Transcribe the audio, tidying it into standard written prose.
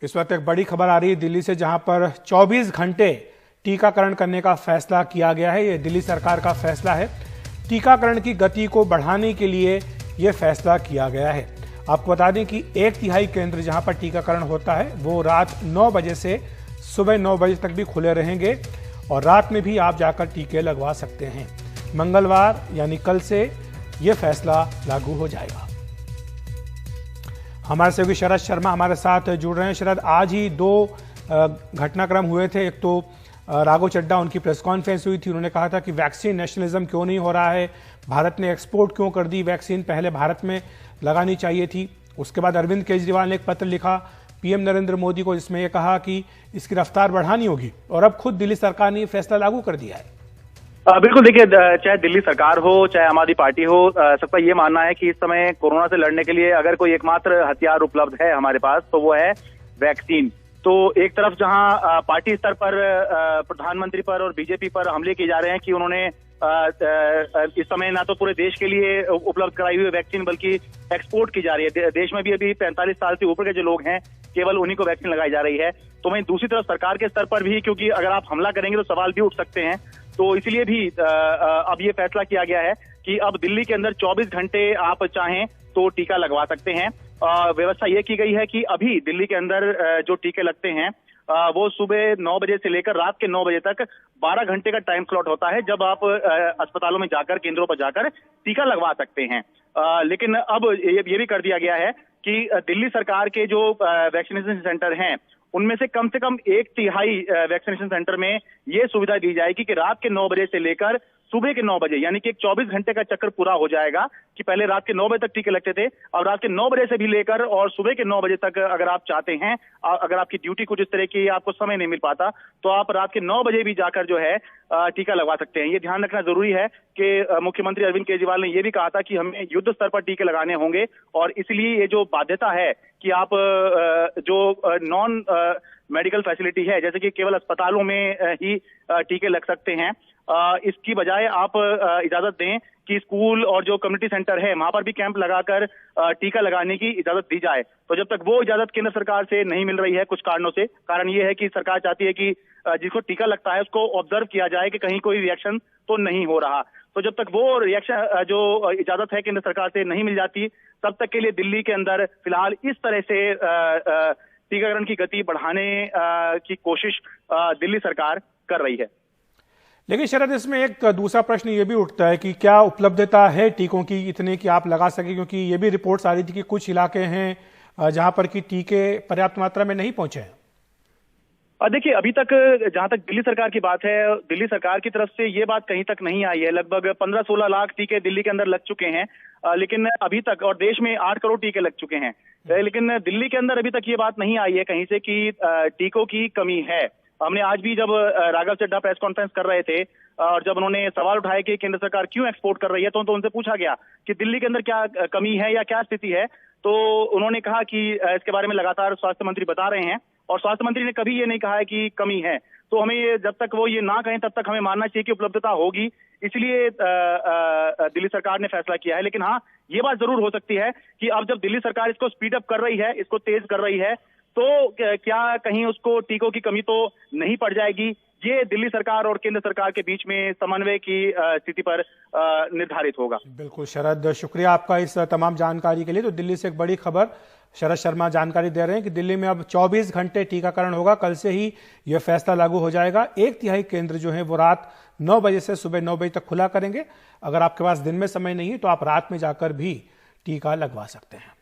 इस वक्त एक बड़ी खबर आ रही है दिल्ली से, जहां पर 24 घंटे टीकाकरण करने का फैसला किया गया है। ये दिल्ली सरकार का फैसला है। टीकाकरण की गति को बढ़ाने के लिए यह फैसला किया गया है। आपको बता दें कि 1/3 केंद्र जहां पर टीकाकरण होता है वो रात 9 बजे से सुबह 9 बजे तक भी खुले रहेंगे और रात में भी आप जाकर टीके लगवा सकते हैं। मंगलवार यानी कल से यह फैसला लागू हो जाएगा। हमारे सहयोगी शरद शर्मा हमारे साथ जुड़ रहे हैं। शरद, आज ही 2 घटनाक्रम हुए थे। एक तो राघव चड्ढा, उनकी प्रेस कॉन्फ्रेंस हुई थी, उन्होंने कहा था कि वैक्सीन नेशनलिज्म क्यों नहीं हो रहा है, भारत ने एक्सपोर्ट क्यों कर दी वैक्सीन, पहले भारत में लगानी चाहिए थी। उसके बाद अरविंद केजरीवाल ने एक पत्र लिखा पीएम नरेंद्र मोदी को, जिसमें यह कहा कि इसकी रफ्तार बढ़ानी होगी, और अब खुद दिल्ली सरकार ने यह फैसला लागू कर दिया है। बिल्कुल, देखिए, चाहे दिल्ली सरकार हो चाहे आम आदमी पार्टी हो, सबका ये मानना है कि इस समय कोरोना से लड़ने के लिए अगर कोई एकमात्र हथियार उपलब्ध है हमारे पास तो वो है वैक्सीन। तो एक तरफ जहां पार्टी स्तर पर प्रधानमंत्री पर और बीजेपी पर हमले किए जा रहे हैं कि उन्होंने इस समय ना तो पूरे देश के लिए उपलब्ध कराई हुई वैक्सीन बल्कि एक्सपोर्ट की जा रही है। देश में भी अभी 45 साल से ऊपर के जो लोग हैं केवल उन्हीं को वैक्सीन लगाई जा रही है। तो वहीं दूसरी तरफ सरकार के स्तर पर भी, क्योंकि अगर आप हमला करेंगे तो सवाल भी उठ सकते हैं, तो इसलिए भी अब ये फैसला किया गया है कि अब दिल्ली के अंदर 24 घंटे आप चाहें तो टीका लगवा सकते हैं। व्यवस्था ये की गई है कि अभी दिल्ली के अंदर जो टीके लगते हैं वो सुबह 9 बजे से लेकर रात के 9 बजे तक 12 घंटे का टाइम स्लॉट होता है, जब आप अस्पतालों में जाकर, केंद्रों पर जाकर टीका लगवा सकते हैं। लेकिन अब ये भी कर दिया गया है कि दिल्ली सरकार के जो वैक्सीनेशन सेंटर हैं उनमें से कम 1/3 वैक्सीनेशन सेंटर में ये सुविधा दी जाएगी कि रात के 9 बजे से लेकर सुबह के 9 बजे, यानी कि एक 24 घंटे का चक्कर पूरा हो जाएगा कि पहले रात के 9 बजे तक टीके लगते थे, और रात के 9 बजे से भी लेकर और सुबह के 9 बजे तक अगर आप चाहते हैं, अगर आपकी ड्यूटी कुछ इस तरह की आपको समय नहीं मिल पाता, तो आप रात के 9 बजे भी जाकर जो है टीका लगवा सकते हैं। ये ध्यान रखना जरूरी है कि मुख्यमंत्री अरविंद केजरीवाल ने यह भी कहा था कि हमें युद्ध स्तर पर टीके लगाने होंगे, और इसलिए ये जो बाध्यता है कि आप जो नॉन मेडिकल फैसिलिटी है, जैसे कि केवल अस्पतालों में ही टीके लग सकते हैं, इसकी बजाय आप इजाजत दें कि स्कूल और जो कम्युनिटी सेंटर है वहां पर भी कैंप लगाकर टीका लगाने की इजाजत दी जाए। तो जब तक वो इजाजत केंद्र सरकार से नहीं मिल रही है कुछ कारणों से, कारण ये है कि सरकार चाहती है कि जिसको टीका लगता है उसको ऑब्जर्व किया जाए कि कहीं कोई रिएक्शन तो नहीं हो रहा। तो जब तक वो रिएक्शन जो इजाजत है केंद्र सरकार से नहीं मिल जाती, तब तक के लिए दिल्ली के अंदर फिलहाल इस तरह से टीकाकरण की गति बढ़ाने की कोशिश दिल्ली सरकार कर रही है। लेकिन शरद, इसमें एक दूसरा प्रश्न ये भी उठता है कि क्या उपलब्धता है टीकों की इतने कि आप लगा सके, क्योंकि ये भी रिपोर्ट्स आ रही थी कि कुछ इलाके हैं जहां पर कि टीके पर्याप्त मात्रा में नहीं पहुंचे हैं। देखिए, अभी तक जहां तक दिल्ली सरकार की बात है, दिल्ली सरकार की तरफ से ये बात कहीं तक नहीं आई है। लगभग 15-16 लाख टीके दिल्ली के अंदर लग चुके हैं, लेकिन अभी तक, और देश में 8 करोड़ टीके लग चुके हैं, लेकिन दिल्ली के अंदर अभी तक ये बात नहीं आई है कहीं से कि टीकों की कमी है। हमने आज भी जब राघव चड्ढा प्रेस कॉन्फ्रेंस कर रहे थे और जब उन्होंने सवाल उठाया कि केंद्र सरकार क्यों एक्सपोर्ट कर रही है, तो उनसे पूछा गया कि दिल्ली के अंदर क्या कमी है या क्या स्थिति है, तो उन्होंने कहा कि इसके बारे में लगातार स्वास्थ्य मंत्री बता रहे हैं, और स्वास्थ्य मंत्री ने कभी ये नहीं कहा है कि कमी है। तो हमें ये, जब तक वो ये ना कहें तब तक हमें मानना चाहिए कि उपलब्धता होगी, इसलिए दिल्ली सरकार ने फैसला किया है। लेकिन हाँ, ये बात जरूर हो सकती है कि अब जब दिल्ली सरकार इसको स्पीड अप कर रही है, इसको तेज कर रही है, तो क्या कहीं उसको टीकों की कमी तो नहीं पड़ जाएगी। ये दिल्ली सरकार और केंद्र सरकार के बीच में समन्वय की स्थिति पर निर्धारित होगा। बिल्कुल शरद, शुक्रिया आपका इस तमाम जानकारी के लिए। तो दिल्ली से एक बड़ी खबर शरद शर्मा जानकारी दे रहे हैं कि दिल्ली में अब 24 घंटे टीकाकरण होगा। कल से ही यह फैसला लागू हो जाएगा। 1/3 केंद्र जो है वो रात 9 बजे से सुबह 9 बजे तक खुला करेंगे। अगर आपके पास दिन में समय नहीं है तो आप रात में जाकर भी टीका लगवा सकते हैं।